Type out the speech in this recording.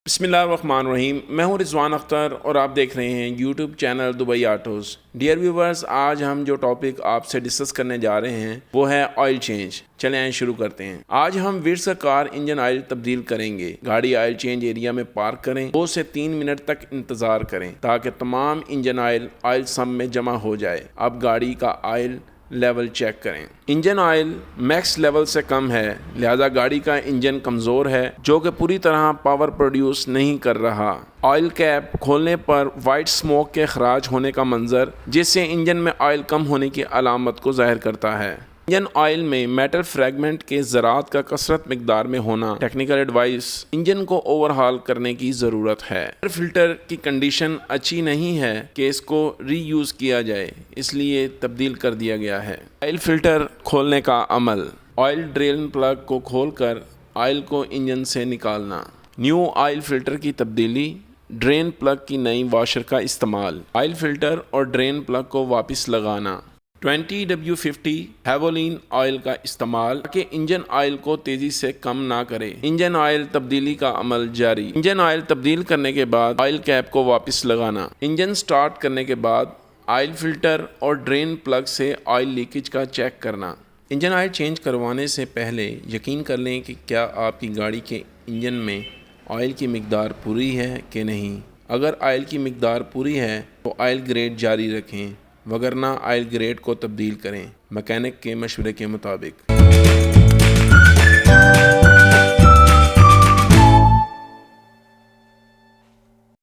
बिस्मिल्लाहिर्रहमानिर्रहीम। मैं हूं रिजवान अख्तर और आप देख रहे हैं YouTube channel Dubai autos. Dear viewers, आज हम जो टॉपिक आपसे डिस्कस करने जा रहे हैं वो है ऑयल चेंज। चलें आइए शुरू करते हैं। आज हम विर्स कार इंजन ऑयल तब्दील करेंगे। गाड़ी ऑयल चेंज एरिया में पार्क करें, 2 से 3 मिनट तक इंतज़ार करें ताकि तमाम इंजन ऑयल सम में जमा हो जाए। अब गाड़ी का ऑयल लेवल चेक करें। इंजन ऑयल मैक्स लेवल से कम है, लिहाजा गाड़ी का इंजन कमज़ोर है जो कि पूरी तरह पावर प्रोड्यूस नहीं कर रहा। ऑयल कैप खोलने पर वाइट स्मोक के खराज होने का मंजर, जिससे इंजन में ऑयल कम होने की अलामत को ज़ाहिर करता है। इंजन ऑयल में मेटल फ्रैगमेंट के ज़रात का कसरत मिकदार में होना। टेक्निकल एडवाइस: इंजन को ओवरहाल करने की ज़रूरत है। एयर फिल्टर की कंडीशन अच्छी नहीं है कि इसको रीयूज़ किया जाए, इसलिए तब्दील कर दिया गया है। ऑयल फिल्टर खोलने का अमल: ऑयल ड्रेन प्लग को खोलकर ऑयल को इंजन से निकालना। न्यू ऑयल फिल्टर की तब्दीली: ड्रेन प्लग की नई वाशर का इस्तेमाल। ऑयल फिल्टर और ड्रेन प्लग को वापस लगाना। 20W50 हेवोलिन ऑयल का इस्तेमाल ताकि इंजन ऑयल को तेजी से कम ना करे। इंजन ऑयल तब्दीली का अमल जारी। इंजन ऑयल तब्दील करने के बाद ऑयल कैप को वापस लगाना। इंजन स्टार्ट करने के बाद ऑयल फिल्टर और ड्रेन प्लग से ऑयल लीकेज का चेक करना। इंजन ऑयल चेंज करवाने से पहले यकीन कर लें कि क्या आपकी गाड़ी के इंजन में ऑयल की मिकदार पूरी है कि नहीं। अगर ऑयल की मिकदार पूरी है तो ऑयल ग्रेड जारी रखें, वगरना ऑयल ग्रेड को तब्दील करें मैकेनिक के मशवरे के मुताबिक।